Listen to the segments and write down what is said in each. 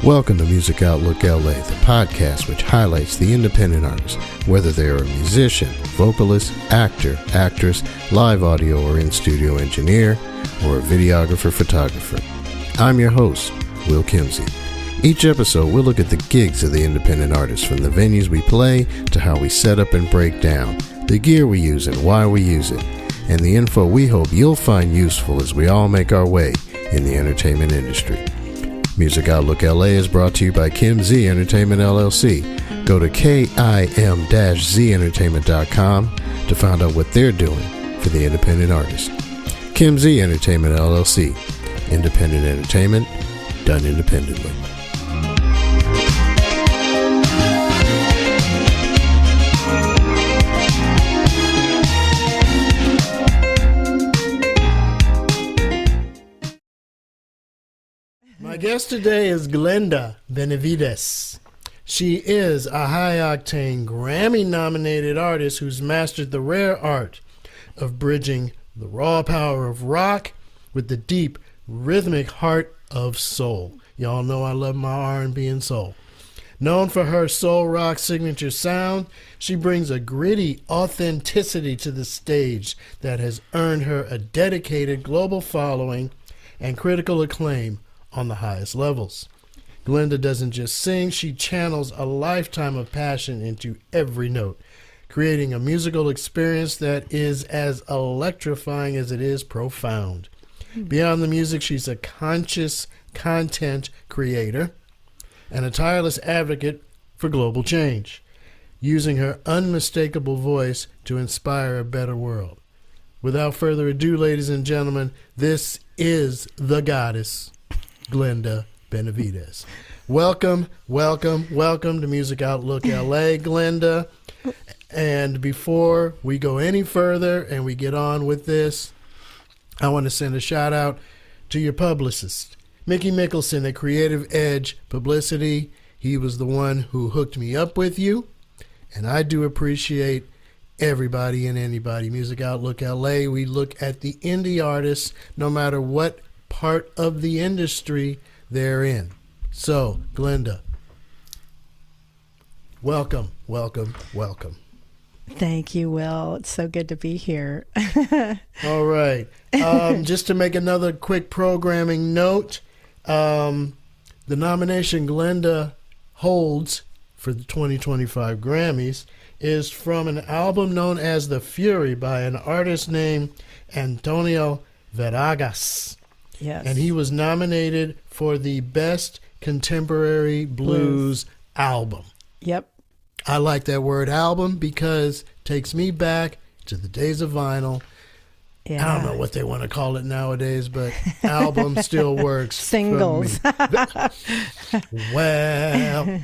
Welcome to Music Outlook LA, the podcast which highlights the independent artist, whether they are a musician, vocalist, actor, actress, live audio or in-studio engineer, or a videographer, photographer. I'm your host, Will Kimsey. Each episode, we'll look at the gigs of the independent artists, from the venues we play to how we set up and break down, the gear we use and why we use it, and the info we hope you'll find useful as we all make our way in the entertainment industry. Music Outlook LA is brought to you by Kim Z Entertainment LLC. Go to kim-zentertainment.com to find out what they're doing for the independent artist. Kim Z Entertainment LLC. Independent entertainment done independently. My guest today is Glenda Benevides. She is a high-octane, Grammy-nominated artist who's mastered the rare art of bridging the raw power of rock with the deep, rhythmic heart of soul. Y'all know I love my R&B and soul. Known for her soul rock signature sound, she brings a gritty authenticity to the stage that has earned her a dedicated global following and critical acclaim on the highest levels. Glenda doesn't just sing, she channels a lifetime of passion into every note, creating a musical experience that is as electrifying as it is profound. Beyond the music, she's a conscious content creator and a tireless advocate for global change, using her unmistakable voice to inspire a better world. Without further ado, ladies and gentlemen, this is the goddess, Glenda Benevides. Welcome to Music Outlook LA, Glenda. And before we go any further and we get on with this, I want to send a shout out to your publicist, Mickey Mickelson at Creative Edge Publicity. He was the one who hooked me up with you, and I do appreciate everybody and anybody. Music Outlook LA, we look at the indie artists no matter what part of the industry they're in. So, Glenda, welcome. Thank you, Will. It's so good to be here. All right. Just to make another quick programming note, the nomination Glenda holds for the 2025 Grammys is from an album known as The Fury by an artist named Antonio Veragas. Yes. And he was nominated for the Best Contemporary Blues Album. Yep. I like that word album because it takes me back to the days of vinyl. Yeah. I don't know what they want to call it nowadays, but album still works. Singles. Well,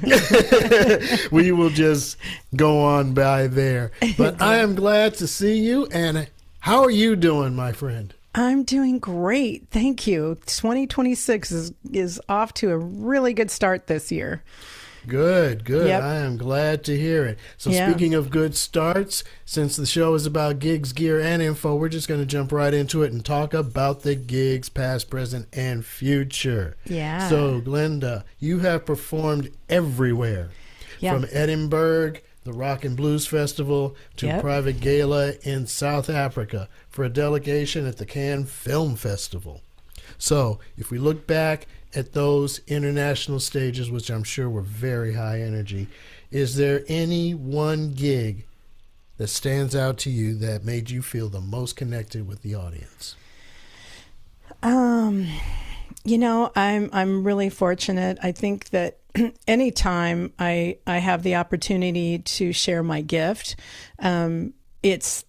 we will just go on by there. But I am glad to see you. And how are you doing, my friend? I'm doing great. Thank you. 2026 is off to a really good start this year. Good. Yep. I am glad to hear it. So Speaking of good starts, since the show is about gigs, gear, and info, we're just going to jump right into it and talk about the gigs, past, present, and future. Yeah. So, Glenda, you have performed everywhere. Yeah. From Edinburgh, the Rock and Blues Festival, to Yep. private gala in South Africa for a delegation at the Cannes Film Festival. So, if we look back at those international stages, which I'm sure were very high energy, is there any one gig that stands out to you that made you feel the most connected with the audience? I'm really fortunate. I think that anytime I have the opportunity to share my gift, it's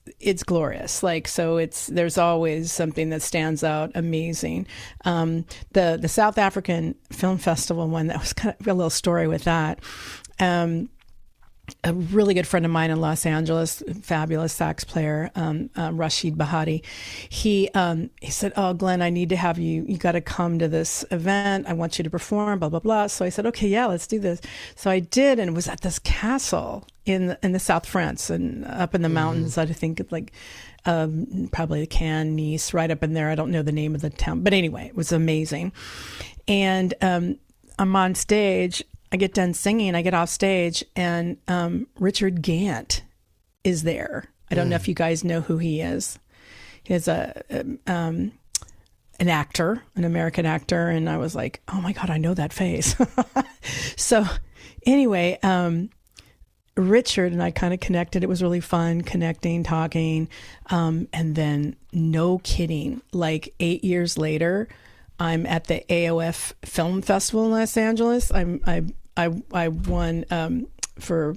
glorious. There's always something that stands out amazing. The South African Film Festival one, that was kind of a little story with that. A really good friend of mine in Los Angeles, fabulous sax player, Rashid Bahati. He said, "Oh, Glenn, I need to have you. You got to come to this event. I want you to perform." Blah blah blah. So I said, "Okay, yeah, let's do this." So I did, and it was at this castle in the South France and up in the mountains. I think probably Cannes, Nice, right up in there. I don't know the name of the town, but anyway, it was amazing. And I'm on stage. I get done singing. I get off stage, and Richard Gant is there. I don't know if you guys know who he is. He's an actor, an American actor, and I was like, oh my God, I know that face. So anyway, Richard and I kind of connected. It was really fun connecting, talking. And then no kidding, like 8 years later, I'm at the AOF Film Festival in Los Angeles. I won for,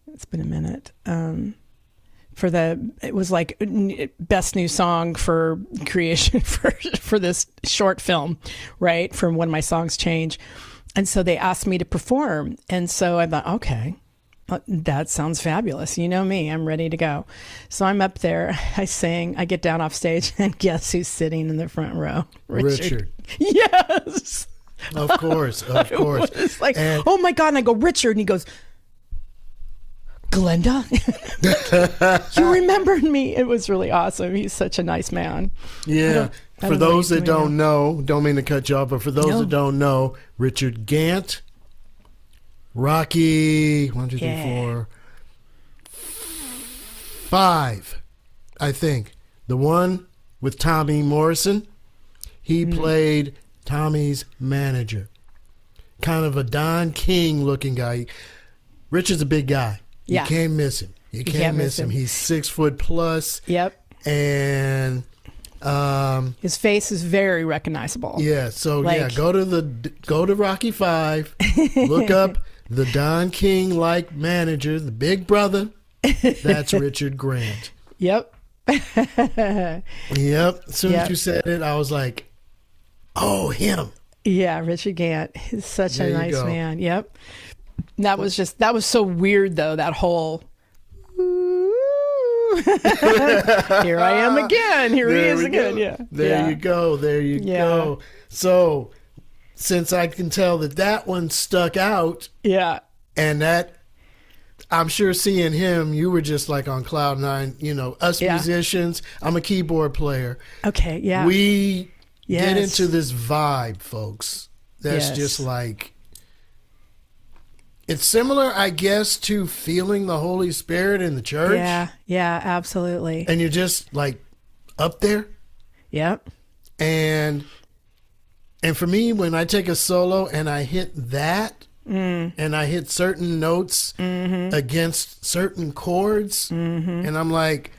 it's been a minute. It was like best new song for creation for this short film, right? From When My Songs Change. And so they asked me to perform. And so I thought, okay, that sounds fabulous. You know me, I'm ready to go. So I'm up there, I sing, I get down off stage, and guess who's sitting in the front row? Richard. Yes. Of course. It's like, oh my God. And I go, Richard. And he goes, Glenda, you remembered me. It was really awesome. He's such a nice man. Yeah. For those that don't know, don't mean to cut you off, but for those that don't know, Richard Gant, Rocky, 1, 2, 3, 4, 5, I think. The one with Tommy Morrison, he played Tommy's manager. Kind of a Don King looking guy. Richard's a big guy. You can't miss him. You can't miss him. He's 6 foot plus. Yep. And his face is very recognizable. Yeah. So go to Rocky 5. Look up the Don King like manager, the big brother. That's Richard Grant. Yep. Yep. As soon as you said it, I was like, oh, him. Yeah, Richard Gant. He's such a nice man. Yep. That was so weird though, that whole here I am again. Here he is again. Yeah. There you go. So since I can tell that one stuck out. Yeah. And that I'm sure seeing him, you were just like on cloud nine, us musicians. I'm a keyboard player. Okay. Yeah. We get into this vibe, folks. That's just like, it's similar, I guess, to feeling the Holy Spirit in the church. Yeah, absolutely. And you're just like up there. Yep. And for me, when I take a solo and I hit that, and I hit certain notes against certain chords, and I'm like,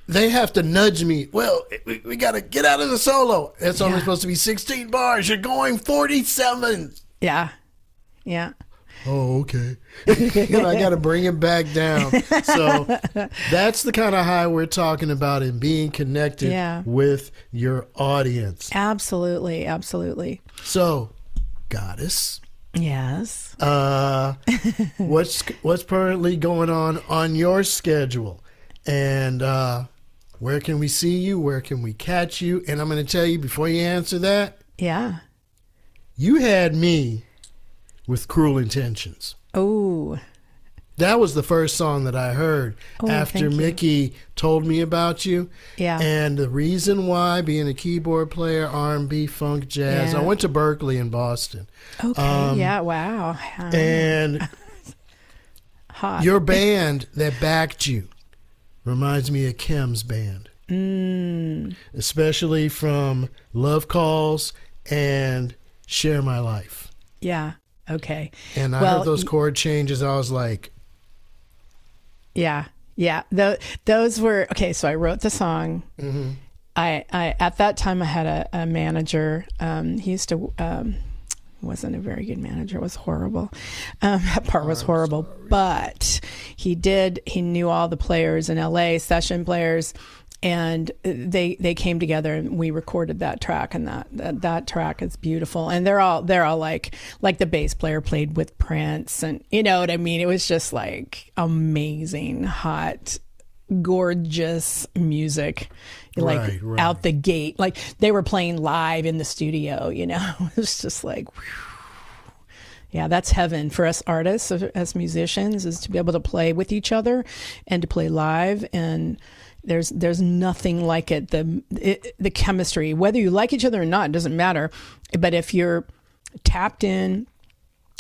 they have to nudge me. Well, we got to get out of the solo. It's only supposed to be 16 bars. You're going 47. Yeah. Yeah. Oh, okay. I got to bring it back down. So that's the kind of high we're talking about in being connected with your audience. Absolutely. Absolutely. So, Goddess. Yes. What's currently going on your schedule? And where can we see you? Where can we catch you? And I'm going to tell you before you answer that. Yeah. You had me with Cruel Intentions. Oh. That was the first song that I heard after Mickey told me about you. Yeah. And the reason why, being a keyboard player, R&B, funk, jazz, I went to Berkeley in Boston. Okay. Wow. And hot. Your band that backed you reminds me of Kim's band. Especially from Love Calls and Share My Life. Yeah. Okay. And I heard those chord changes. I was like, yeah. Those were okay. So I wrote the song. I at that time I had a manager. He used to wasn't a very good manager. It was horrible. That part was horrible. But he knew all the players in LA, session players. And they came together and we recorded that track, and that track is beautiful. And they're all like the bass player played with Prince, and you know what I mean? It was just like amazing, hot, gorgeous music, like out the gate. Like they were playing live in the studio, It was just like, whew. Yeah, that's heaven for us artists, as musicians, is to be able to play with each other and to play live. And there's nothing like it. The chemistry, whether you like each other or not, it doesn't matter. But if you're tapped in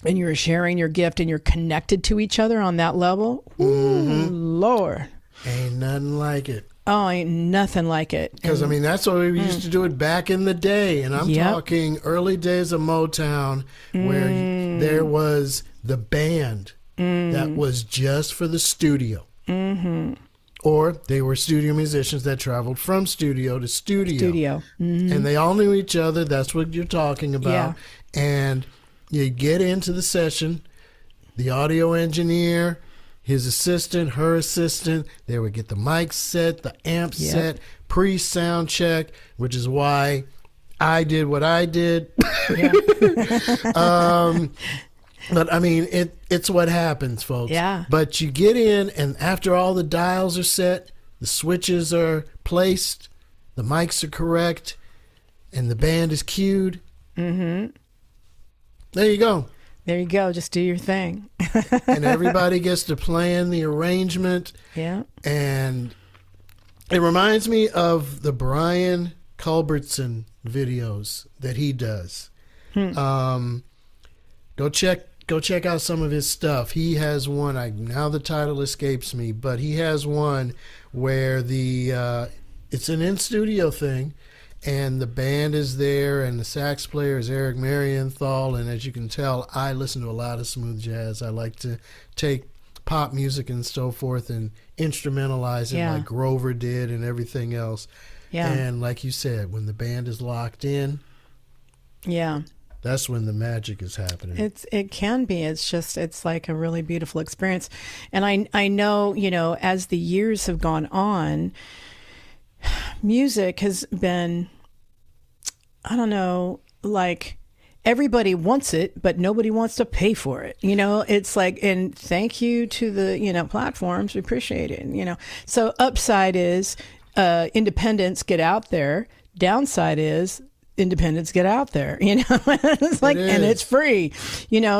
and you're sharing your gift and you're connected to each other on that level, ooh, Lord. Ain't nothing like it. Oh, ain't nothing like it. Because, I mean, that's what we used to do it back in the day. And I'm talking early days of Motown, where there was the band that was just for the studio. Or they were studio musicians that traveled from studio to studio. And they all knew each other. That's what you're talking about. Yeah. And you get into the session, the audio engineer, his assistant, her assistant, they would get the mic set, the amp set, pre-sound check, which is why I did what I did. But I mean, it's what happens, folks. Yeah. But you get in, and after all the dials are set, the switches are placed, the mics are correct, and the band is cued. There you go. There you go. Just do your thing. And everybody gets to plan the arrangement. Yeah. And it reminds me of the Brian Culbertson videos that he does. Go check out some of his stuff. He has one. Now the title escapes me, but he has one where it's an in-studio thing, and the band is there, and the sax player is Eric Marienthal. And as you can tell, I listen to a lot of smooth jazz. I like to take pop music and so forth and instrumentalize it like Grover did and everything else. Yeah. And like you said, when the band is locked in, that's when the magic is happening. It can be. It's like a really beautiful experience. And I know, as the years have gone on, music has been, I don't know, like everybody wants it, but nobody wants to pay for it. It's like, and thank you to the, platforms. We appreciate it. So upside is independents get out there. Downside is independents get out there, it's like, and it's free,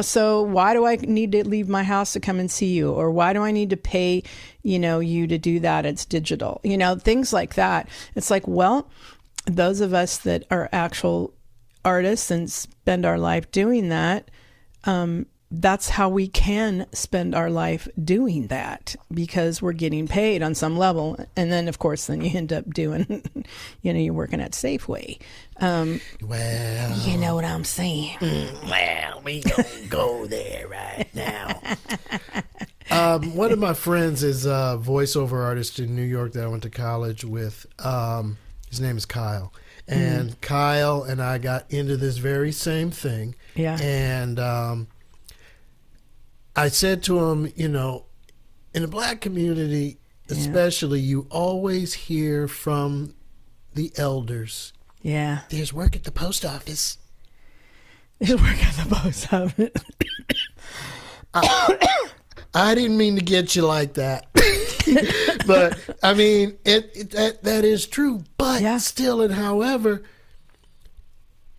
so why do I need to leave my house to come and see you? Or why do I need to pay, you to do that? It's digital, things like that. It's like, well, those of us that are actual artists and spend our life doing that, that's how we can spend our life doing that, because we're getting paid on some level. And then, of course, then you end up doing, you're working at Safeway. Well, you know what I'm saying? Well, we don't go there right now. One of my friends is a voiceover artist in New York that I went to college with. His name is Kyle. And Kyle and I got into this very same thing. Yeah. And I said to him, in the black community, especially, you always hear from the elders. Yeah. There's work at the post office. There's work at the post office. I didn't mean to get you like that. But, I mean, that is true. But still, and however,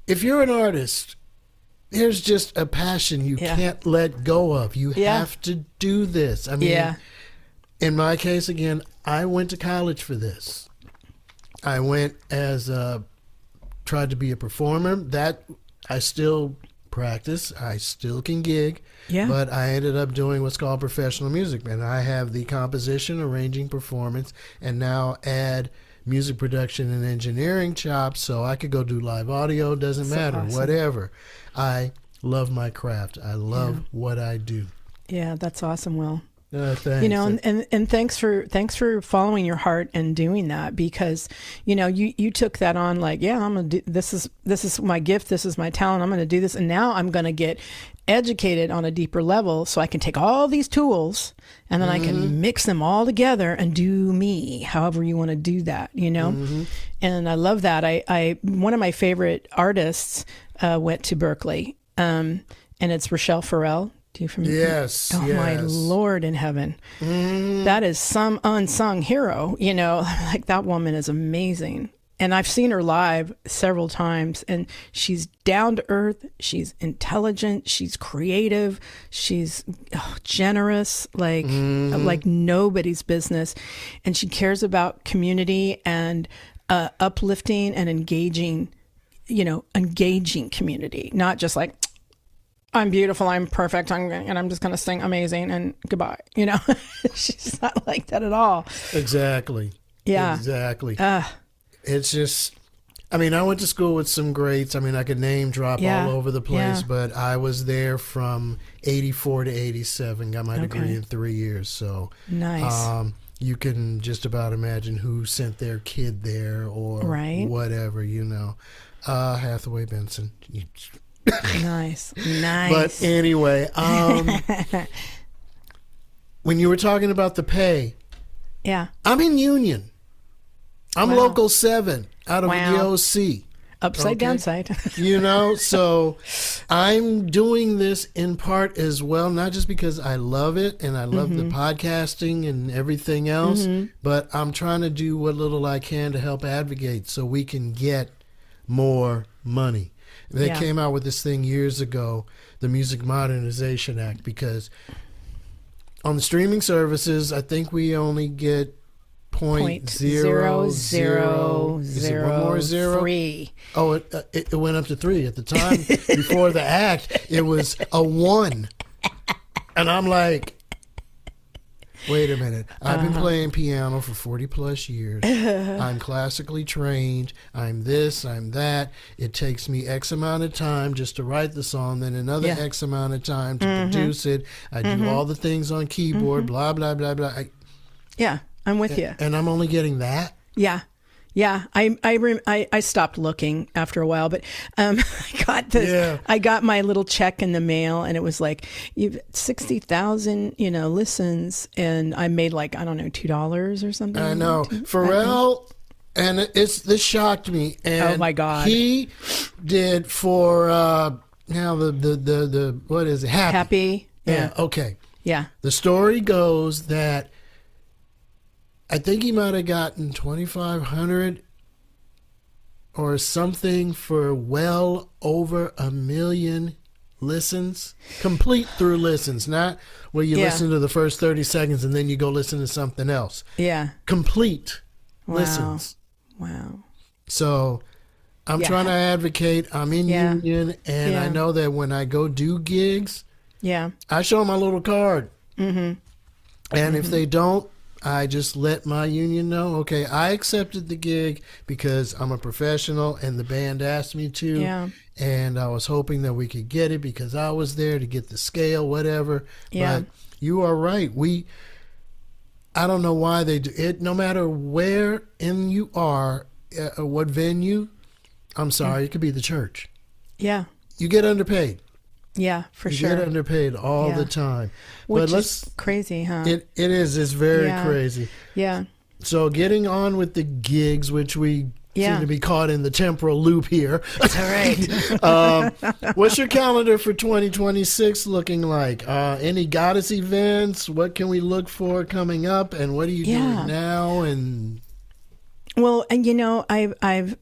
if you're an artist, there's just a passion you can't let go of. You have to do this. I mean, in my case, again, I went to college for this. I went tried to be a performer. That I still practice. I still can gig. Yeah. But I ended up doing what's called professional music. And I have the composition, arranging, performance, and now add music production and engineering chops, so I could go do live audio. Doesn't matter. Awesome. Whatever. I love my craft. I love what I do. Yeah, that's awesome, Will. Thanks. And thanks for following your heart and doing that, because you took that on like, I'm gonna do this is my gift, this is my talent, I'm gonna do this, and now I'm gonna get educated on a deeper level so I can take all these tools and then I can mix them all together and do me, however you want to do that, And I love that. I one of my favorite artists went to Berkeley, and it's Rochelle Farrell. Do you familiar? Yes. Oh, yes. My Lord in heaven. That is some unsung hero, like that woman is amazing. And I've seen her live several times, and she's down to earth. She's intelligent. She's creative. She's generous, like nobody's business. And she cares about community and uplifting and engaging community, not just like, I'm beautiful, I'm perfect, I'm just going to sing amazing and goodbye. She's not like that at all. Exactly. Yeah. Exactly. It's just, I went to school with some greats. I could name drop all over the place, but I was there from 84 to 87, got my degree in 3 years. So nice. You can just about imagine who sent their kid there or whatever, Hathaway Benson. Nice. But anyway, when you were talking about the pay, I'm in union. I'm local 7 out of the OC. Upside downside. So I'm doing this in part as well, not just because I love it and I love the podcasting and everything else, but I'm trying to do what little I can to help advocate so we can get more money. They came out with this thing years ago, the Music Modernization Act, because on the streaming services, I think we only get .0003. Is it one more zero? 3. Oh, it went up to 3 at the time. Before the act, it was a 1, and I'm like, wait a minute. I've been playing piano for 40 plus years. I'm classically trained. I'm this, I'm that. It takes me X amount of time just to write the song, then another X amount of time to produce it. I do all the things on keyboard, blah, blah, blah, blah. I'm with you. And I'm only getting that? Yeah. I stopped looking after a while, but I got this. Yeah. I got my little check in the mail, and it was like, you've 60,000, listens, and I made like, I don't know, $2 or something. I know. Pharrell, and this shocked me. And oh my God. He did for now the what is it? Happy. Yeah. Okay. Yeah. The story goes that I think he might have gotten 2,500 or something for well over 1 million listens, complete through listens, not where you listen to the first 30 seconds and then you go listen to something else. Yeah. Complete listens. Wow. So I'm trying to advocate. I'm in union, and I know that when I go do gigs, I show them my little card. And if they don't, I just let my union know, okay, I accepted the gig because I'm a professional and the band asked me to. Yeah. And I was hoping that we could get it because I was there to get the scale, whatever. Yeah. But you are right. I don't know why they do it. No matter where in you are, what venue, I'm sorry, it could be the church. Yeah. You get underpaid. Yeah, for sure. You get underpaid all the time. Which is crazy, huh? It is. It's very crazy. Yeah. So getting on with the gigs, which we seem to be caught in the temporal loop here. That's all right. What's your calendar for 2026 looking like? Any goddess events? What can we look for coming up? And what are you doing now? And well, and I've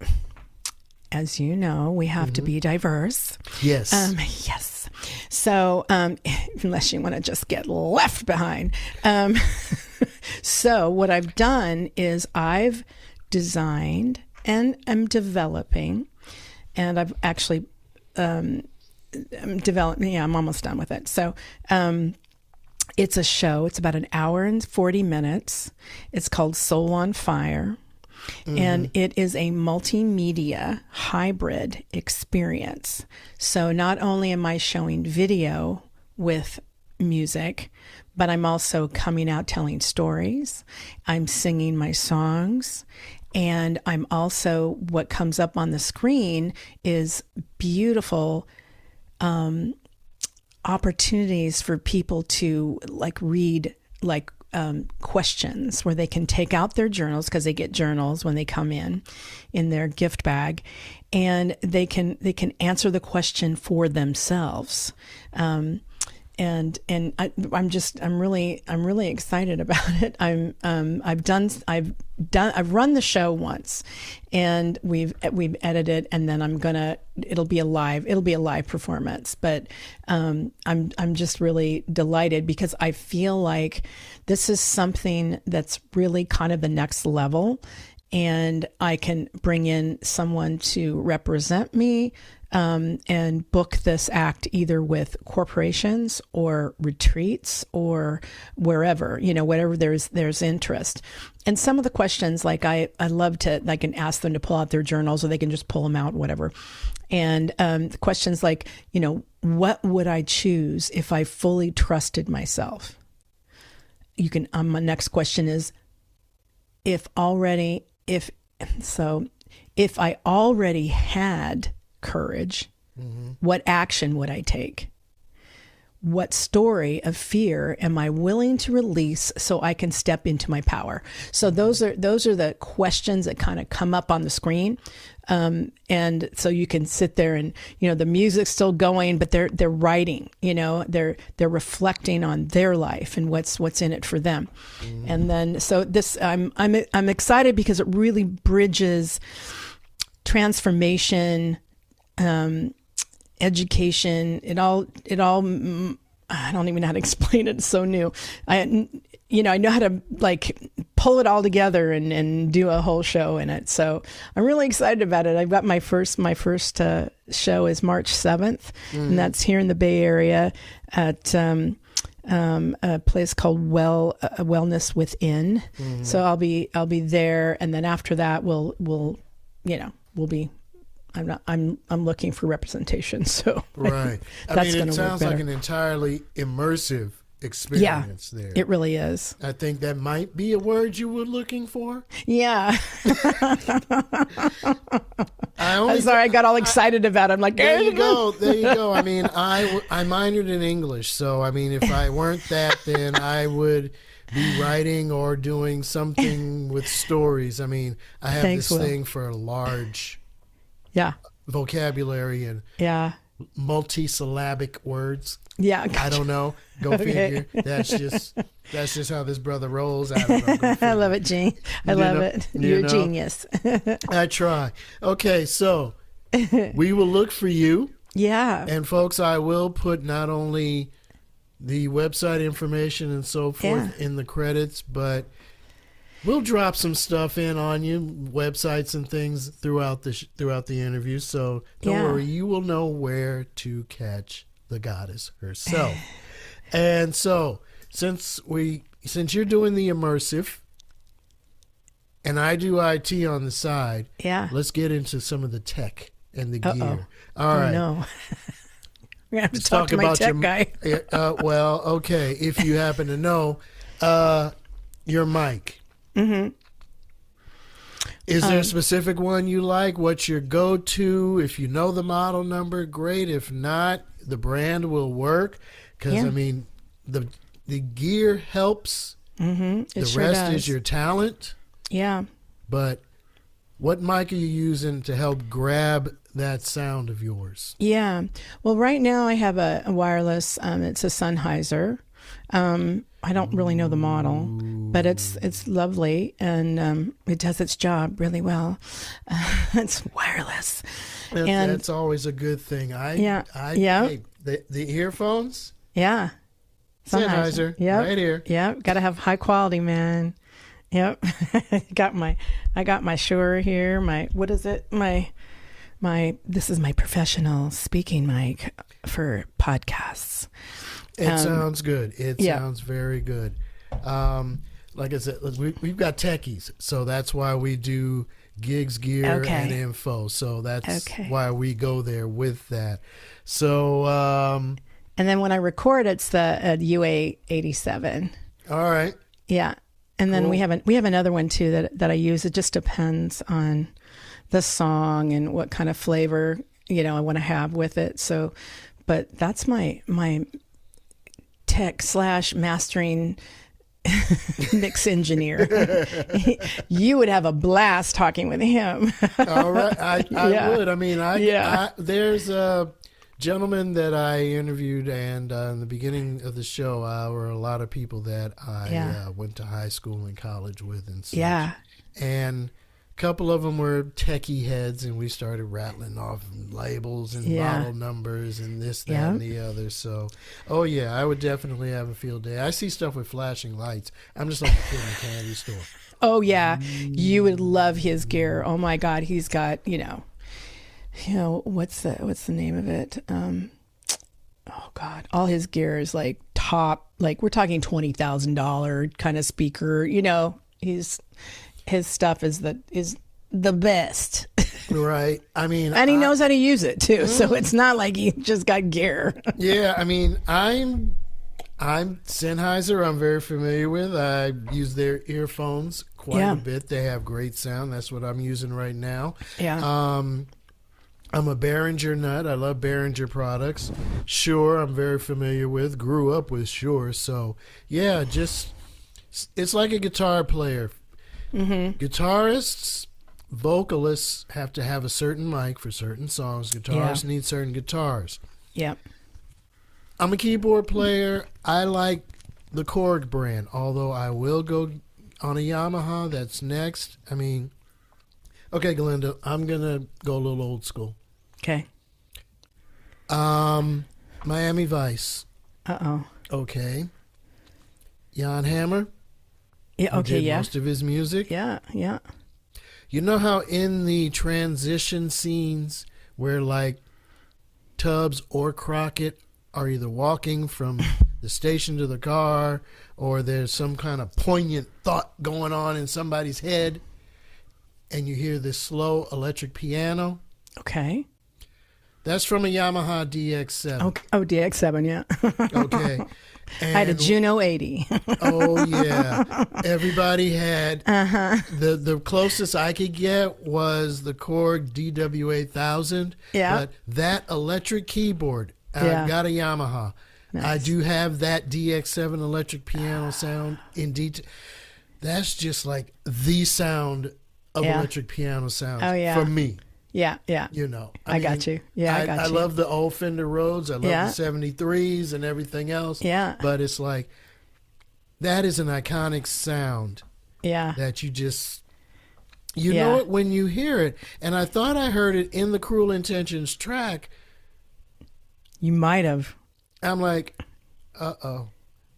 as you know, we have to be diverse. Yes. Yes. So, unless you want to just get left behind. So what I've done is I've designed and I'm developing, and I've actually, I'm developing, I'm almost done with it. So, it's a show. It's about 1 hour and 40 minutes. It's called Soul on Fire. And it is a multimedia hybrid experience. So not only am I showing video with music, but I'm also coming out telling stories. I'm singing my songs. And I'm also, what comes up on the screen is beautiful opportunities for people to read questions where they can take out their journals, because they get journals when they come in their gift bag, and they can answer the question for themselves. And I'm really excited about it. I've run the show once, and we've edited, and then it'll be a live performance. But I'm just really delighted because I feel like this is something that's really kind of the next level, and I can bring in someone to represent me. And book this act either with corporations or retreats or wherever, whatever there's interest. And some of the questions, like I love to, I can ask them to pull out their journals, or they can just pull them out, whatever. And the questions like, what would I choose if I fully trusted myself? My next question is, if I already had courage, what action would I take? What story of fear am I willing to release so I can step into my power? So those are the questions that kind of come up on the screen. And so you can sit there and, the music's still going, but they're writing, they're reflecting on their life and what's in it for them. And then, so this, I'm excited because it really bridges transformation, education, it all, I don't even know how to explain it. It's so new. I know how to pull it all together and do a whole show in it. So I'm really excited about it. I've got my first show is March 7th, and that's here in the Bay Area at, a place called Wellness Within. So I'll be there. And then after that, we'll be, I'm looking for representation. So right. It sounds like an entirely immersive experience there. It really is. I think that might be a word you were looking for. Yeah. I'm sorry, I got all excited about it. I'm like, there you go. I minored in English. So, if I weren't that, then I would be writing or doing something with stories. I have this thing for large vocabulary and multisyllabic words. Yeah, gotcha. I don't know. Go figure. That's just how this brother rolls. I don't know. Go figure. I love it, Gene. I love it. You're a genius. I try. Okay, so we will look for you. Yeah. And folks, I will put not only the website information and so forth in the credits, but we'll drop some stuff in on you, websites and things throughout the interview. So don't worry, you will know where to catch the goddess herself. And so since you're doing the immersive and I do IT on the side, let's get into some of the tech and the gear. All right. No. We're going to have to talk to my tech guy. Well, okay. If you happen to know, your mic. Is there a specific one you like? What's your go-to? If you know the model number, great. If not, the brand will work. Because, the gear helps. The rest is your talent. Yeah. But what mic are you using to help grab that sound of yours? Yeah. Well, right now I have a wireless. It's a Sennheiser. I don't really know the model, but it's lovely, and it does its job really well. It's wireless. That's always a good thing. Hey, the earphones? Yeah. Sennheiser. Right here. Yeah. Got to have high quality, man. Yep. I got my Shure here. What is it? This is my professional speaking mic for podcasts. It sounds good. It sounds very good. Like I said, we've got techies, so that's why we do gigs, gear, and info. So that's why we go there with that. So, and then when I record, it's the UA87. All right. Yeah, and then we have another one too that I use. It just depends on the song and what kind of flavor I want to have with it. So, but that's my tech / mastering mix engineer. You would have a blast talking with him. All right. I would. There's gentleman that I interviewed, and in the beginning of the show, were a lot of people that I went to high school and college with and such. Yeah. And a couple of them were techie heads, and we started rattling off labels and model numbers and this, that, and the other. So, oh yeah, I would definitely have a field day. I see stuff with flashing lights. I'm just like a kid in a candy store. Oh yeah, you would love his gear. Oh my God, he's got what's the name of it? Oh God, all his gear is like top, like we're talking $20,000 kind of speaker. His stuff is the best. Right. I mean, and he knows how to use it too. So it's not like he just got gear. Yeah. I mean, I'm Sennheiser. I'm very familiar with. I use their earphones quite a bit. They have great sound. That's what I'm using right now. Yeah. I'm a Behringer nut. I love Behringer products. Shure, I'm very familiar with. Grew up with Shure. So yeah, it's like a guitar player. Mm-hmm. Guitarists, vocalists have to have a certain mic for certain songs. Guitarists need certain guitars. Yep. I'm a keyboard player. I like the Korg brand, although I will go on a Yamaha. That's next. I mean, okay, Glenda, I'm going to go a little old school. Okay. Miami Vice. Uh-oh. Okay. Jan Hammer. Yeah, okay, did most of his music. Yeah, yeah. You know how in the transition scenes where like Tubbs or Crockett are either walking from the station to the car, or there's some kind of poignant thought going on in somebody's head, and you hear this slow electric piano? Okay. That's from a Yamaha DX7. Okay. Oh, DX7, yeah. Okay. And I had a Juno 80. Oh, yeah. Everybody had, the closest I could get was the Korg DW8000. Yeah. But that electric keyboard, I've got a Yamaha. Nice. I do have that DX7 electric piano sound in detail. That's just like the sound of electric piano sounds for me. Yeah, yeah. I mean, got you. Yeah, I got you. I love the old Fender Rhodes. I love the 73s and everything else. Yeah. But it's like, that is an iconic sound. Yeah. That you just, know it when you hear it. And I thought I heard it in the Cruel Intentions track. You might have. I'm like, uh-oh.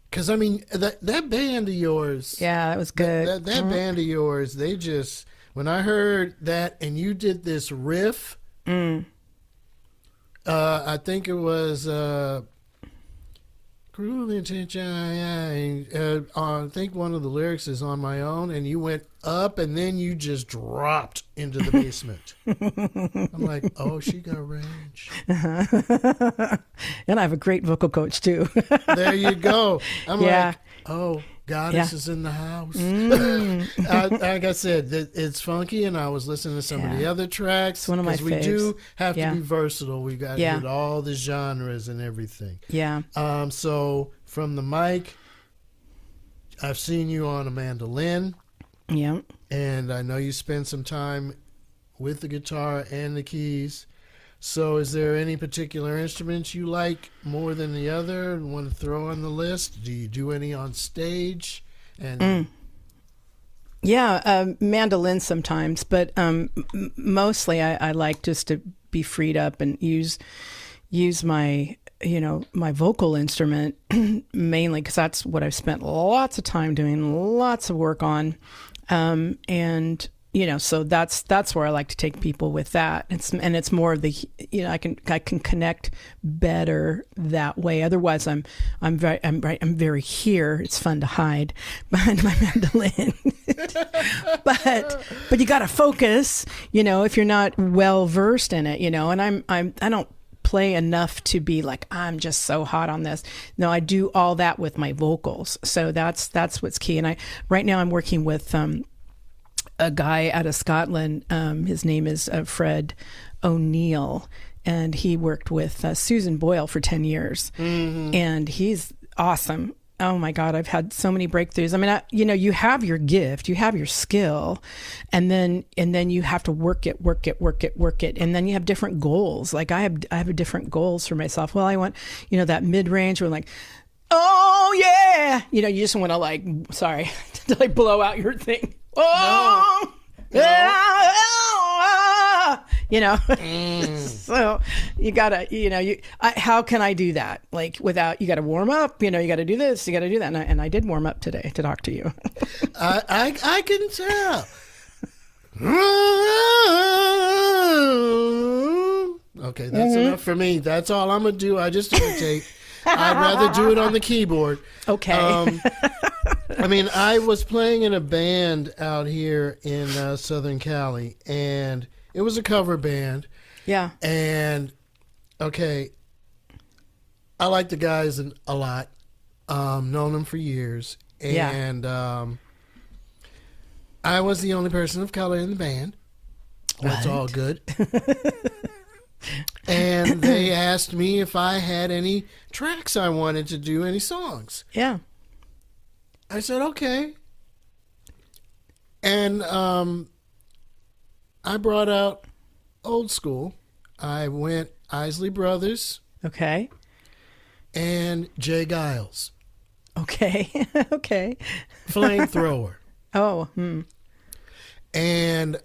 Because, I mean, that band of yours. Yeah, that was good. That band of yours, they just... When I heard that and you did this riff, I think it was Cruel Intention. I think one of the lyrics is On My Own, and you went up and then you just dropped into the basement. I'm like, oh, she got range. And I have a great vocal coach, too. There you go. I'm like, oh, Goddess is in the house. Like I said, it's funky, and I was listening to some of the other tracks. It's one of my faves. We do have to be versatile. We got to hit all the genres and everything. Yeah. So from the mic, I've seen you on a mandolin. Yeah. And I know you spend some time with the guitar and the keys. So is there any particular instruments you like more than the other and want to throw on the list? Do you do any on stage? And mandolin sometimes, but mostly I like just to be freed up and use my my vocal instrument mainly, because that's what I've spent lots of time doing, lots of work on, and so that's where I like to take people with that. It's more of the, I can connect better that way. Otherwise, I'm very here. It's fun to hide behind my mandolin, but you got to focus. If you're not well versed in it, and I don't play enough to be like, I'm just so hot on this. No, I do all that with my vocals. So that's what's key. And right now I'm working with a guy out of Scotland. His name is Fred O'Neill, and he worked with Susan Boyle for 10 years. Mm-hmm. And he's awesome. Oh my God, I've had so many breakthroughs. I mean, you have your gift, you have your skill, and then you have to work it. And then you have different goals. Like I have different goals for myself. Well, I want, that mid-range where like, oh yeah, you just want to like, sorry, to like blow out your thing. Oh, No. So you gotta, how can I do that? Like without, you gotta warm up, you gotta do this, you gotta do that. And I did warm up today to talk to you. I can tell. Okay, that's enough for me. That's all I'm going to do. I just imitate. I'd rather do it on the keyboard. Okay. I mean, I was playing in a band out here in Southern Cali, and it was a cover band. Yeah. And, okay, I like the guys a lot. Known them for years. And I was the only person of color in the band. That's all good. And they asked me if I had any tracks I wanted to do, any songs. Yeah. I said, okay. And I brought out old school. I went Isley Brothers. Okay. And Jay Giles. Okay. Okay. Flamethrower. Oh. And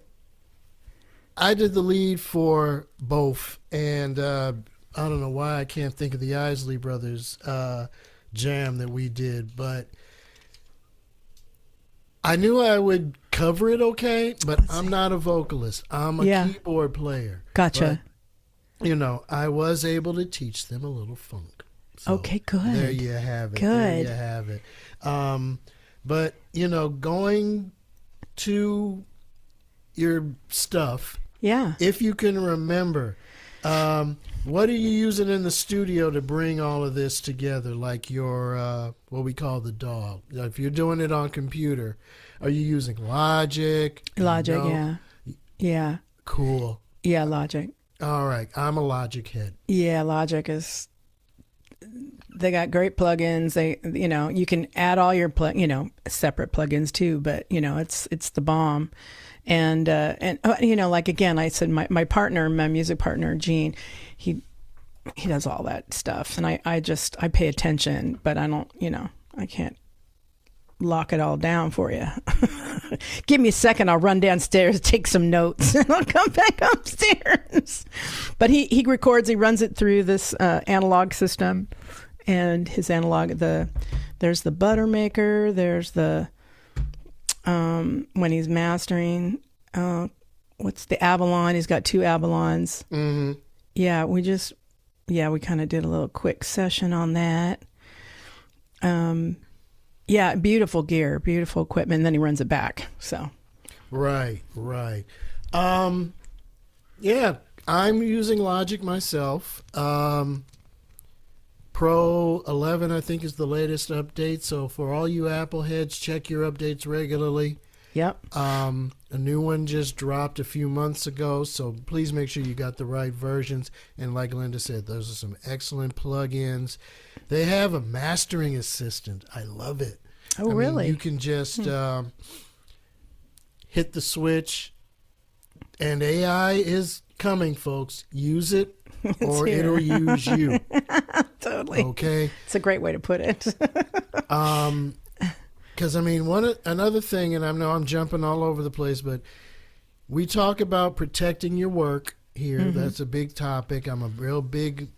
I did the lead for both, and I don't know why I can't think of the Isley Brothers jam that we did, but I knew I would cover it okay, but I'm not a vocalist. I'm a keyboard player. Gotcha. But, I was able to teach them a little funk. So okay, good. There you have it. Good. There you have it. But, going to your stuff, if you can remember, what are you using in the studio to bring all of this together? Like your, what we call the dog. If you're doing it on computer, are you using Logic? Logic, yeah. Cool. Yeah, Logic. All right. I'm a Logic head. Yeah, Logic they got great plugins. They, you can add all your separate plugins too, but it's the bomb. And like again, I said my music partner Gene, he does all that stuff, and I pay attention, but I don't, I can't lock it all down for you. Give me a second, I'll run downstairs, take some notes, and I'll come back upstairs. But he records, he runs it through this analog system, and his analog, there's the butter maker, there's the when he's mastering, what's the Avalon? He's got 2 Avalons. Mm-hmm. Yeah, we kind of did a little quick session on that. Yeah, beautiful gear, beautiful equipment. And then he runs it back. So, right. Yeah, I'm using Logic myself. Pro 11, I think, is the latest update. So for all you Apple heads, check your updates regularly. Yep. A new one just dropped a few months ago, so please make sure you got the right versions. And like Glenda said, those are some excellent plugins. They have a mastering assistant. I love it. Oh, really? You can just hit the switch, and AI is coming, folks. Use it, or it'll use you. Totally. Okay? It's a great way to put it. Because, another thing, and I know I'm jumping all over the place, but we talk about protecting your work here. Mm-hmm. That's a big topic. I'm a real big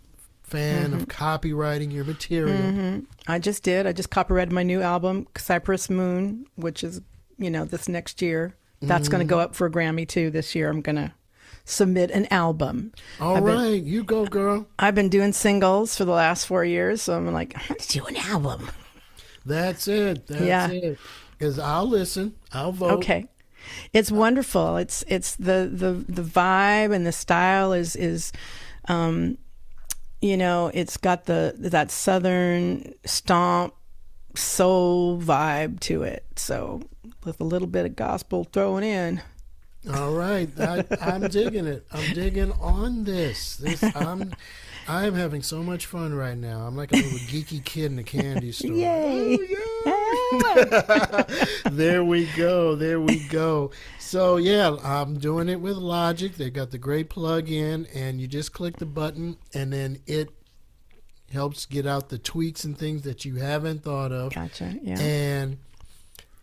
fan of copywriting your material. Mm-hmm. I just copyrighted my new album, Cypress Moon, which is, this next year. That's going to go up for a Grammy, too, this year. I'm going to submit an album. All right. You go, girl. I've been doing singles for the last 4 years, so I'm like, I'm going to do an album. That's it. That's it. Because I'll listen. I'll vote. Okay. It's wonderful. It's the vibe and the style is it's got that southern stomp soul vibe to it. So with a little bit of gospel thrown in. All right. I'm digging it. I'm digging on this. I am having so much fun right now. I'm like a little geeky kid in a candy store. Yay. Oh, yeah. There we go. There we go. So, yeah, I'm doing it with Logic. They've got the great plug-in, and you just click the button, and then it helps get out the tweaks and things that you haven't thought of. Gotcha, yeah. And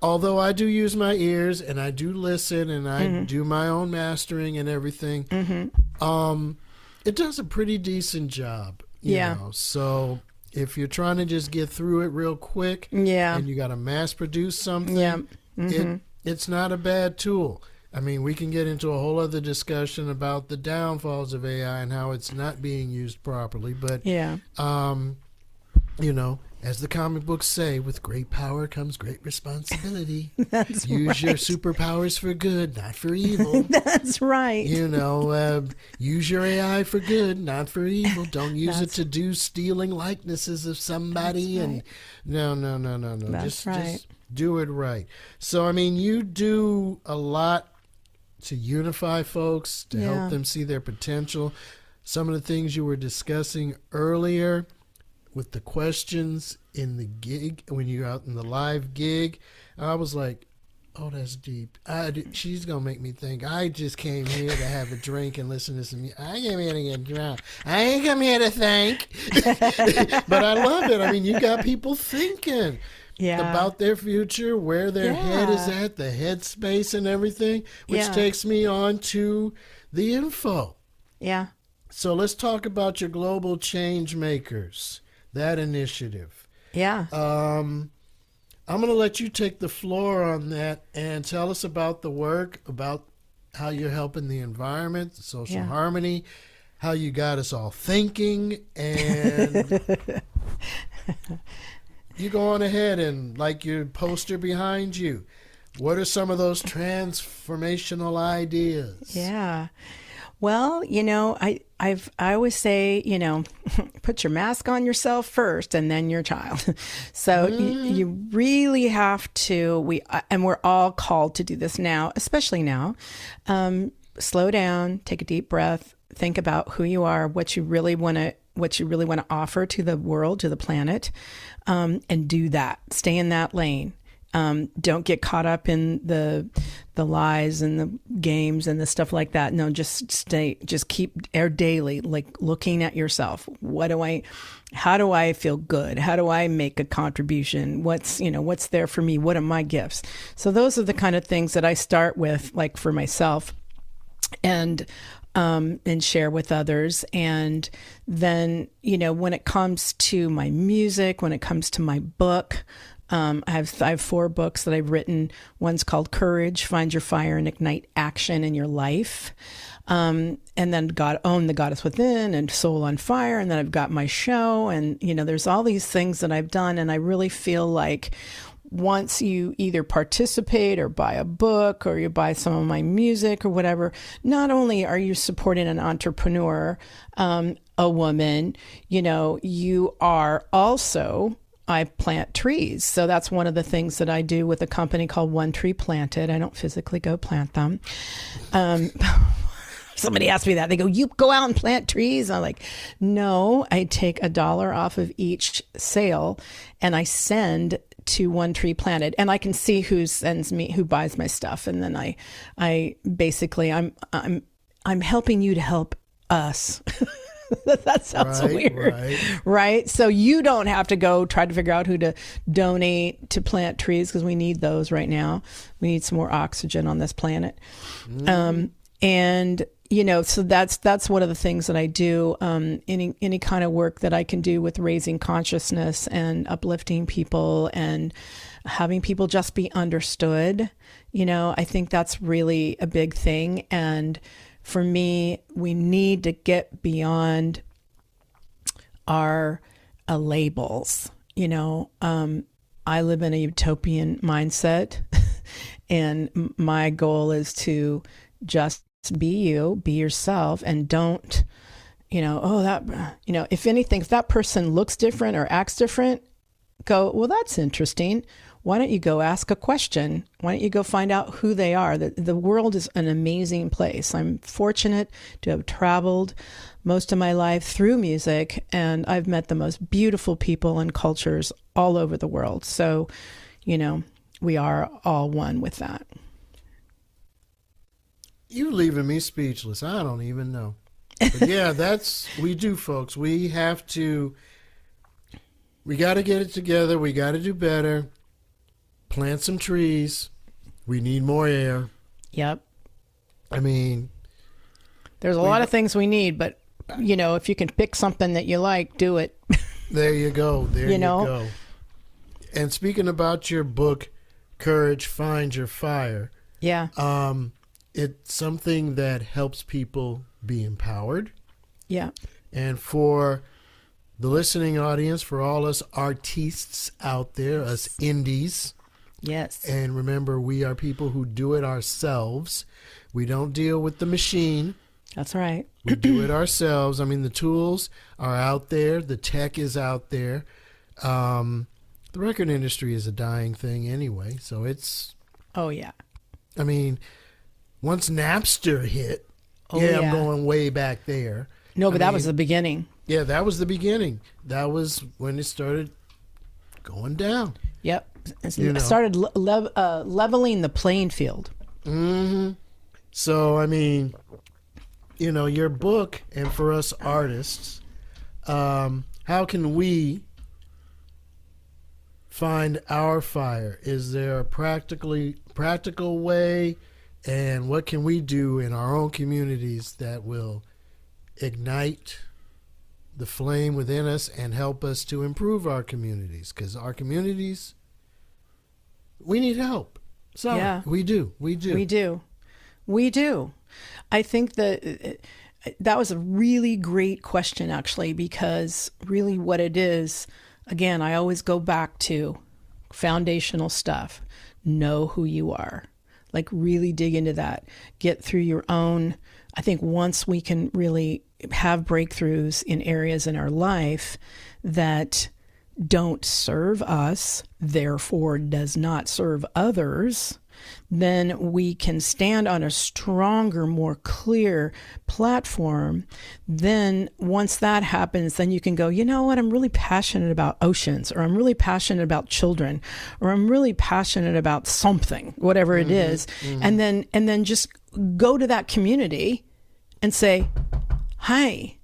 although I do use my ears, and I do listen, and I do my own mastering and everything, it does a pretty decent job. You know? So if you're trying to just get through it real quick and you got to mass produce something, it's not a bad tool. I mean, we can get into a whole other discussion about the downfalls of AI and how it's not being used properly. But, you know, as the comic books say, with great power comes great responsibility. That's Use your superpowers for good, not for evil. That's right. You know, use your AI for good, not for evil. Don't use it to do stealing likenesses of somebody. And no. That's Just do it right. So, I mean, you do a lot to unify folks, to help them see their potential. Some of the things you were discussing earlier with the questions in the gig, when you're out in the live gig, I was like, oh, that's deep. She's going to make me think. I just came here to have a drink and listen to some music. I came here to get drunk. I ain't come here to think. But I love it. I mean, you got people thinking about their future, where their head is at, the headspace and everything, which takes me on to the info. Yeah. So let's talk about your Global Change Makers, that initiative. Yeah. I'm going to let you take the floor on that and tell us about the work, about how you're helping the environment, social harmony, how you got us all thinking, and you go on ahead and, like your poster behind you, what are some of those transformational ideas? Yeah. Well, you know, I always say, you know, put your mask on yourself first and then your child. So you really have to, and we're all called to do this now, especially now. Slow down, take a deep breath, think about who you are, what you really want to offer to the world, to the planet, and do that. Stay in that lane. Don't get caught up in the lies and the games and the stuff like that. No, just keep daily, like looking at yourself. How do I feel good? How do I make a contribution? What's there for me? What are my gifts? So those are the kind of things that I start with, like for myself, and share with others. And then, you know, when it comes to my music, when it comes to my book, I have 4 books that I've written. One's called Courage, Find Your Fire and Ignite Action in Your Life. And then Own the Goddess Within and Soul on Fire. And then I've got my show, and, you know, there's all these things that I've done. And I really feel like once you either participate or buy a book or you buy some of my music or whatever, not only are you supporting an entrepreneur, a woman, you know, you are also, I plant trees. So that's one of the things that I do with a company called One Tree Planted. I don't physically go plant them. Somebody asked me that. They go, you go out and plant trees? I'm like, no, I take $1 off of each sale and I send to One Tree Planted, and I can see who buys my stuff. And then I basically, I'm helping you to help us. That sounds weird, right? So you don't have to go try to figure out who to donate to plant trees, because we need those right now. We need some more oxygen on this planet. And, you know, so that's one of the things that I do. Any kind of work that I can do with raising consciousness and uplifting people and having people just be understood, you know, I think that's really a big thing. And for me, we need to get beyond our labels. You know, I live in a utopian mindset, and my goal is to just be you, be yourself, and don't, you know, if anything, if that person looks different or acts different, go, well, that's interesting. why don't you go ask a question? Why don't you go find out who they are? The world is an amazing place. I'm fortunate to have traveled most of my life through music, and I've met the most beautiful people and cultures all over the world. So, we are all one with that. You're leaving me speechless. I don't even know. But yeah, we do, folks. We got to get it together. We got to do better. Plant some trees. We need more air. Yep. I mean, there's a lot of things we need, but if you can pick something that you like, do it. There you go. There you go. And speaking about your book, Courage, Find Your Fire. Yeah. It's something that helps people be empowered. Yeah. And for the listening audience, for all us artists out there, us indies. Yes. And remember, we are people who do it ourselves. We don't deal with the machine. That's right. We do it ourselves. I mean, the tools are out there. The tech is out there. The record industry is a dying thing anyway. So it's... Oh, yeah. I mean, once Napster hit, I'm going way back there. No, but that was the beginning. Yeah, that was the beginning. That was when it started going down. Yep. It started leveling the playing field. Mm-hmm. So, I mean, your book, and for us artists, how can we find our fire? Is there a practical way? And what can we do in our own communities that will ignite the flame within us and help us to improve our communities? Because our communities, we need help. So yeah. We do. I think that was a really great question, actually, because really what it is, again, I always go back to foundational stuff. Know who you are. Like, really dig into that. Get through your own. I think once we can really have breakthroughs in areas in our life that don't serve us, therefore does not serve others, then we can stand on a stronger, more clear platform. Then once that happens, then you can go, you know what, I'm really passionate about oceans, or I'm really passionate about children, or I'm really passionate about something, whatever it is. Mm-hmm. And then just go to that community and say, hi,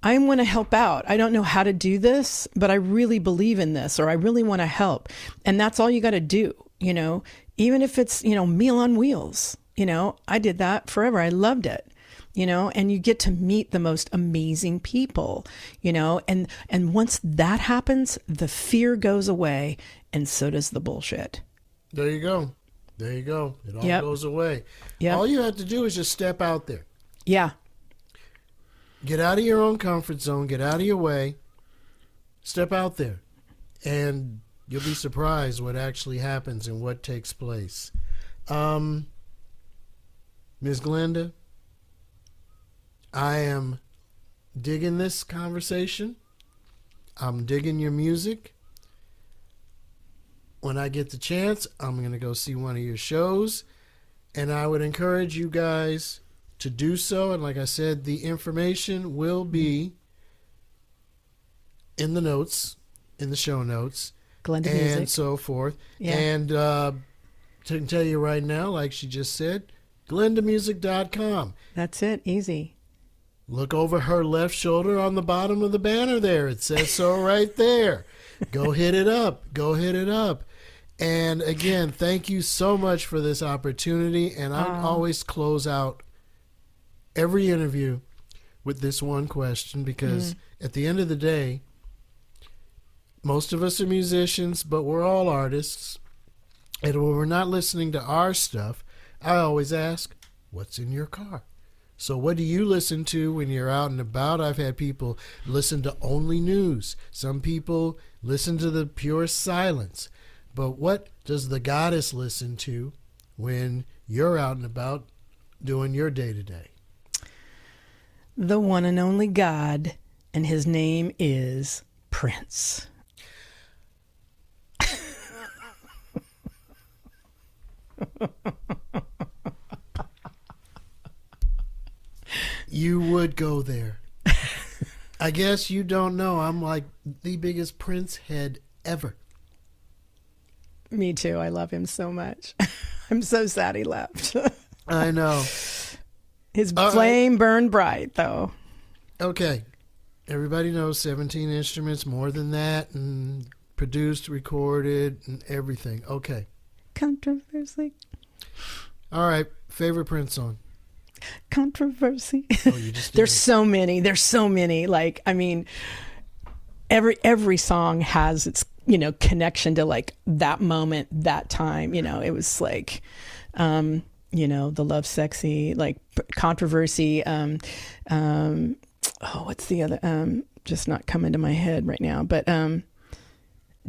I want to help out. I don't know how to do this, but I really believe in this, or I really want to help. And that's all you got to do, even if it's, Meal on Wheels, I did that forever. I loved it, and you get to meet the most amazing people, and once that happens, the fear goes away, and so does the bullshit. There you go. It all goes away. Yep. All you have to do is just step out there. Yeah. Get out of your own comfort zone. Get out of your way. Step out there. And you'll be surprised what actually happens and what takes place. Ms. Glenda, I am digging this conversation. I'm digging your music. When I get the chance, I'm going to go see one of your shows. And I would encourage you guys to do so. And like I said, the information will be in the notes, in the show notes. Glenda and Music. So forth. Yeah. And I can tell you right now, like she just said, glendamusic.com. That's it. Easy. Look over her left shoulder on the bottom of the banner there. It says so right there. Go hit it up. And again, thank you so much for this opportunity. And I always close out every interview with this one question, because at the end of the day, most of us are musicians, but we're all artists. And when we're not listening to our stuff, I always ask, what's in your car? So what do you listen to when you're out and about? I've had people listen to only news. Some people listen to the pure silence. But what does the goddess listen to when you're out and about doing your day-to-day? The one and only God, and his name is Prince. You would go there. I guess you don't know. I'm like the biggest Prince head ever. Me too. I love him so much. I'm so sad he left. I know. His flame burned bright, though. Okay. Everybody knows 17 instruments, more than that, and produced, recorded, and everything. Okay. Controversy. All right. Favorite Prince song? Controversy. Oh, you just There's so many. There's so many. Like, I mean, every song has its, connection to like that moment, that time. It was like, the Love Sexy, like Controversy. What's the other? Just not coming to my head right now. But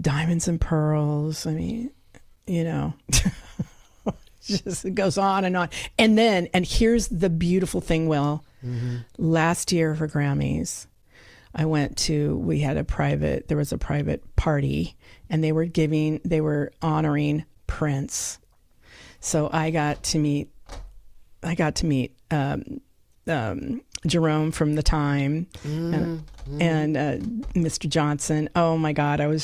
Diamonds and Pearls. I mean, just it goes on. And here's the beautiful thing, Will. Mm-hmm. Last year for Grammys, there was a private party, and they were honoring Prince. So I got to meet Jerome from The Time and Mr. Johnson. Oh my God. I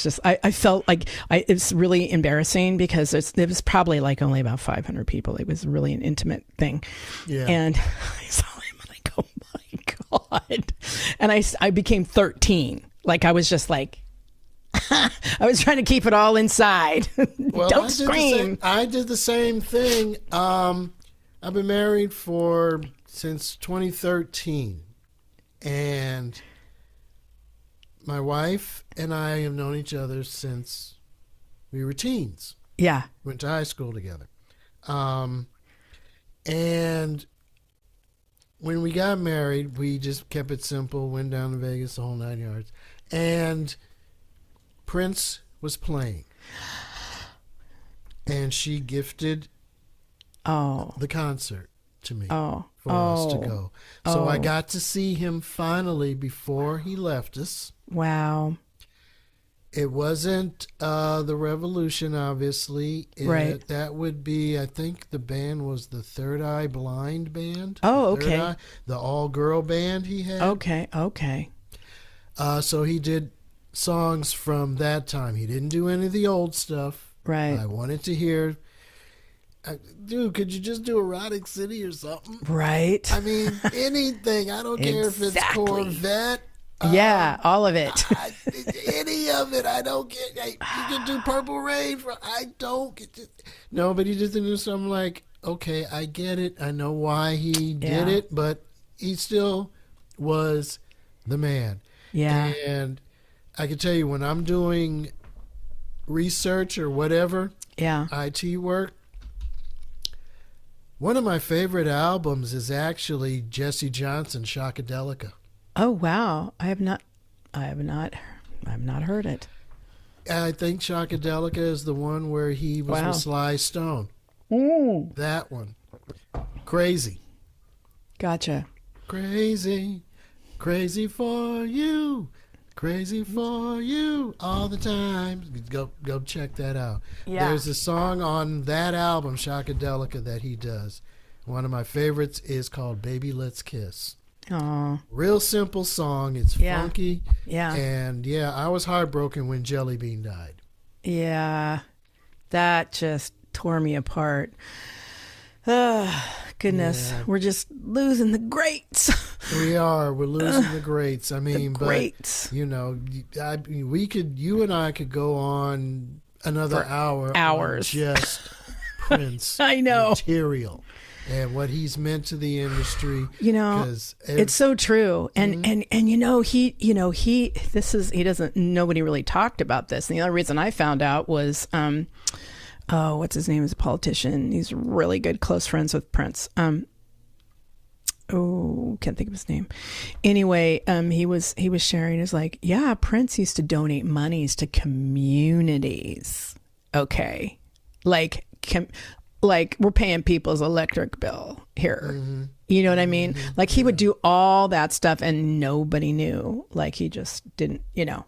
felt like it's really embarrassing because it was probably like only about 500 people. It was really an intimate thing. Yeah. And I saw him and I go, oh my God. And I became 13. Like I was just like, I was trying to keep it all inside. Well, Don't scream. I did the same thing. I've been married since 2013, and my wife and I have known each other since we were teens. Yeah. Went to high school together. And when we got married, we just kept it simple, went down to Vegas, the whole 9 yards. And Prince was playing. And she gifted the concert to me for us to go. So I got to see him finally before he left us. Wow. It wasn't the Revolution, obviously. Right. That would be, I think the band was the Third Eye Blind Band. Oh, okay. The all-girl band he had. Okay. So he did songs from that time. He didn't do any of the old stuff. Right. I wanted to hear... Dude, could you just do Erotic City or something? Right. I mean, anything. I don't care if it's Corvette. Yeah, all of it. Any of it. I don't get. You can do Purple Rain. I don't get it. No, but he did the new song. I'm like, okay, I get it. I know why he did it, but he still was the man. Yeah. And I can tell you, when I'm doing research or whatever, IT work, one of my favorite albums is actually Jesse Johnson, Shockadelica. Oh wow, I have not heard it. I think Shockadelica is the one where he was with Sly Stone. That one, crazy. Gotcha. Crazy for you. Crazy for you all the time. Go check that out. Yeah. There's a song on that album, Shockadelica, that he does. One of my favorites is called Baby Let's Kiss. Aww. Real simple song. It's funky. Yeah. And I was heartbroken when Jelly Bean died. Yeah. That just tore me apart. Goodness. Yeah. We're just losing the greats. We are. We're losing the greats. I mean, the greats. But you and I could go on another hours. Just Prince I know. material and what he's meant to the industry. It's so true. And nobody really talked about this. And the only reason I found out was what's his name? He's a politician. He's really good, close friends with Prince. Can't think of his name. Anyway, he was sharing. He's like, Prince used to donate monies to communities. Okay, like like we're paying people's electric bill here. You know what I mean? Like he would do all that stuff and nobody knew. Like he just didn't, you know,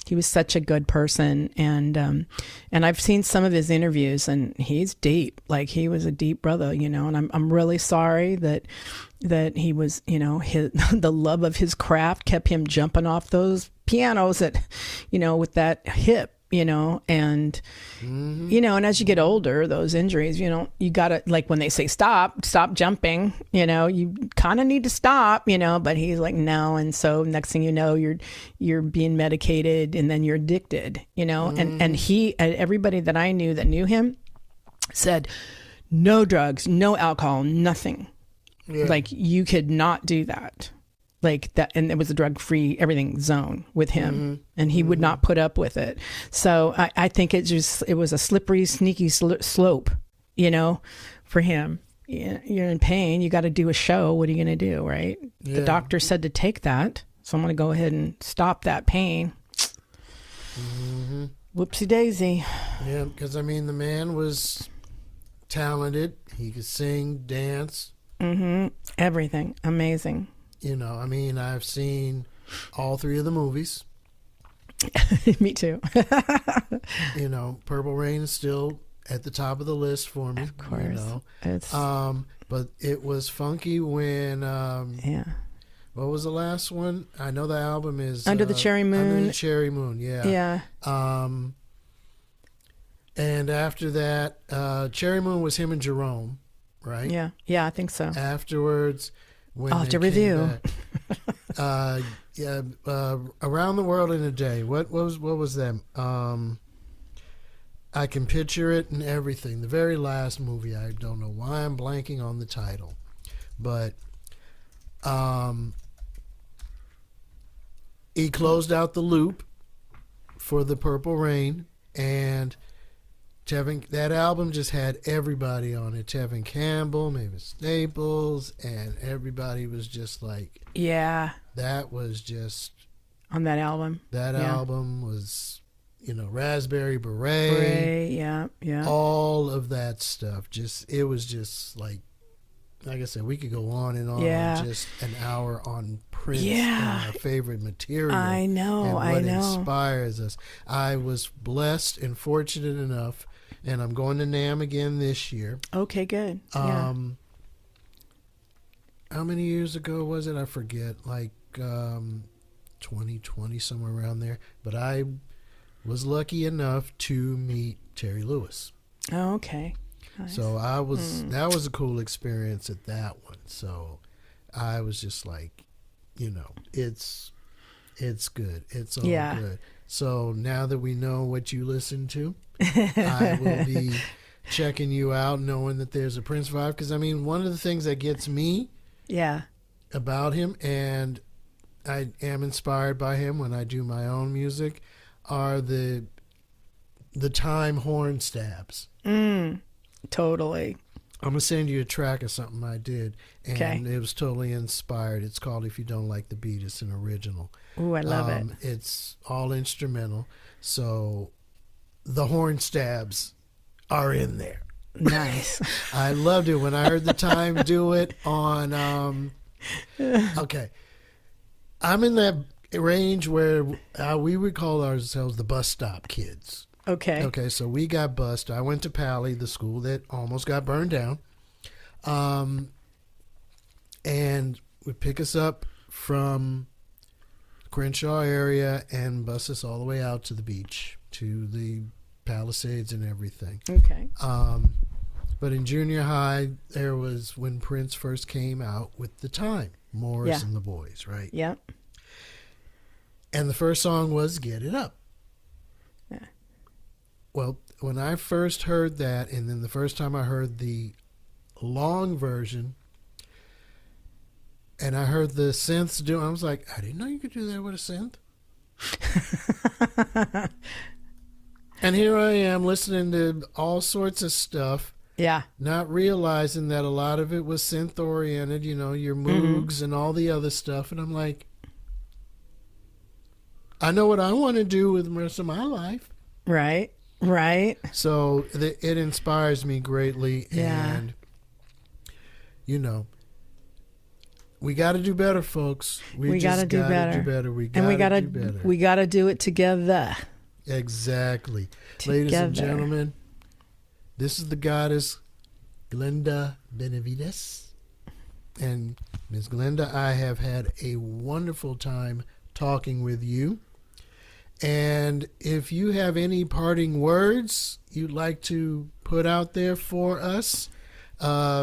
he was such a good person. And I've seen some of his interviews and he's deep, like he was a deep brother, you know, and I'm really sorry that he was, you know, the love of his craft kept him jumping off those pianos at, you know, with that hip, you know, and, you know, and as you get older, those injuries, you know, you gotta, like when they say stop jumping, you know, you kind of need to stop, you know, but he's like, no. And so next thing you know, you're being medicated and then you're addicted, you know, and everybody that I knew that knew him said, no drugs, no alcohol, nothing. Yeah. Like you could not do that. Like that, and it was a drug-free everything zone with him, and he would not put up with it. So I think it was a slippery, sneaky slope, you know, for him. You're in pain. You got to do a show. What are you going to do, right? Yeah. The doctor said to take that, so I'm going to go ahead and stop that pain. Whoopsie daisy. Yeah, because I mean, the man was talented. He could sing, dance, everything, amazing. You know, I mean, I've seen all 3 of the movies. Me too. You know, Purple Rain is still at the top of the list for me. Of course. You know? It's... but it was funky when... What was the last one? I know the album is... Under the Cherry Moon. Under the Cherry Moon, yeah. Yeah. And after that, Cherry Moon was him and Jerome, right? Yeah. Yeah, I think so. Afterwards... I'll have to review. Around the World in a Day. What was that? I can picture it and everything. The very last movie. I don't know why I'm blanking on the title, but he closed out the loop for the Purple Rain, and that album just had everybody on it. Tevin Campbell, Mavis Staples, and everybody was just like, yeah, that was just on that album. That album was, you know, Raspberry Beret, yeah, all of that stuff. It was just like I said, we could go on and on, just an hour on Prince and our favorite material. I know, and what inspires us. I was blessed and fortunate enough. And I'm going to NAMM again this year. Okay, good. How many years ago was it? I forget. Like 2020, somewhere around there. But I was lucky enough to meet Terry Lewis. Oh, okay. Nice. So that was a cool experience at that one. So I was just like, you know, it's good. It's all good. So now that we know what you listen to, I will be checking you out, knowing that there's a Prince vibe. Because, I mean, one of the things that gets me about him, and I am inspired by him when I do my own music, are the time horn stabs. Totally. I'm going to send you a track of something I did, and it was totally inspired. It's called If You Don't Like the Beat. It's an original. Ooh, I love it. It's all instrumental, so the horn stabs are in there. Nice. I loved it when I heard the time do it on... okay. I'm in that range where we would call ourselves the bus stop kids. Okay, so we got bused. I went to Pally, the school that almost got burned down. And would pick us up from Crenshaw area and bus us all the way out to the beach, to the Palisades and everything. Okay. But in junior high, there was when Prince first came out with The Time, Morris and the Boys, right? Yeah. And the first song was Get It Up. Yeah. Well, when I first heard that, and then the first time I heard the long version, and I heard the synths do, I was like, I didn't know you could do that with a synth. And here I am listening to all sorts of stuff. Yeah. Not realizing that a lot of it was synth oriented, you know, your Moogs and all the other stuff. And I'm like, I know what I want to do with the rest of my life. Right. Right. So it inspires me greatly. Yeah. And, we got to do better, folks. We got to do better. We got to do better. We got to do it together. Exactly. Ladies and gentlemen, this is the goddess, Glenda Benevides. And Ms. Glenda, I have had a wonderful time talking with you. And if you have any parting words you'd like to put out there for us,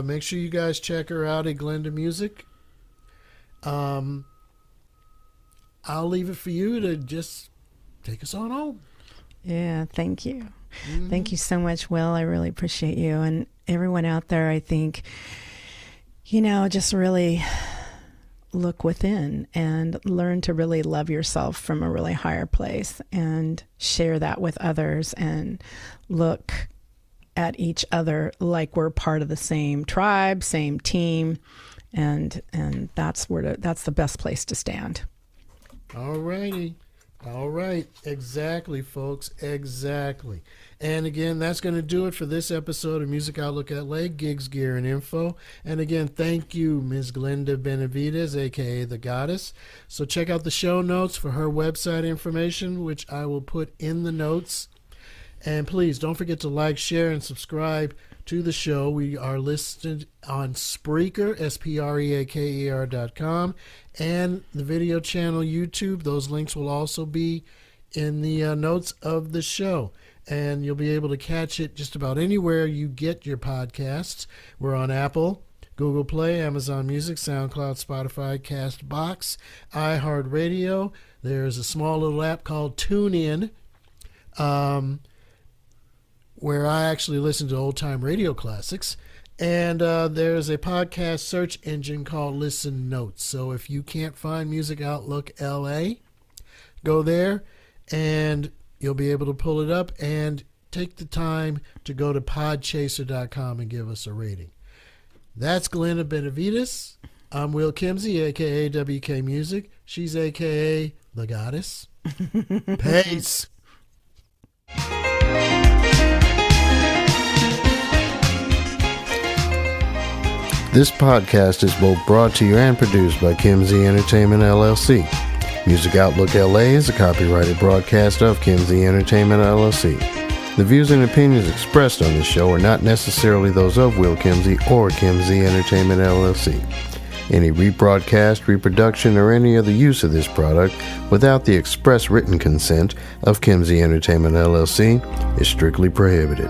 make sure you guys check her out at Glenda Music. I'll leave it for you to just take us on home. Yeah, thank you. Mm-hmm. Thank you so much, Will. I really appreciate you. And everyone out there, I think, just really look within and learn to really love yourself from a really higher place and share that with others and look at each other like we're part of the same tribe, same team, and that's the best place to stand. All righty. All right. Exactly, folks. Exactly. And again, that's going to do it for this episode of Music Outlook LA, Gigs, Gear, and Info. And again, thank you, Ms. Glenda Benevides, a.k.a. The Goddess. So check out the show notes for her website information, which I will put in the notes. And please don't forget to like, share, and subscribe to the show. We are listed on Spreaker, SPREAKER.com, and the video channel YouTube. Those links will also be in the notes of the show. And you'll be able to catch it just about anywhere you get your podcasts. We're on Apple, Google Play, Amazon Music, SoundCloud, Spotify, CastBox, iHeartRadio. There's a small little app called TuneIn, where I actually listen to old-time radio classics. And there's a podcast search engine called Listen Notes. So if you can't find Music Outlook LA, go there and you'll be able to pull it up, and take the time to go to podchaser.com and give us a rating. That's Glenda Benevides. I'm Will Kimsey, a.k.a. WK Music. She's a.k.a. The Goddess. Peace. This podcast is both brought to you and produced by Kimsey Entertainment, LLC. Music Outlook LA is a copyrighted broadcast of Kimsey Entertainment, LLC. The views and opinions expressed on this show are not necessarily those of Will Kimsey or Kimsey Entertainment, LLC. Any rebroadcast, reproduction, or any other use of this product without the express written consent of Kimsey Entertainment, LLC is strictly prohibited.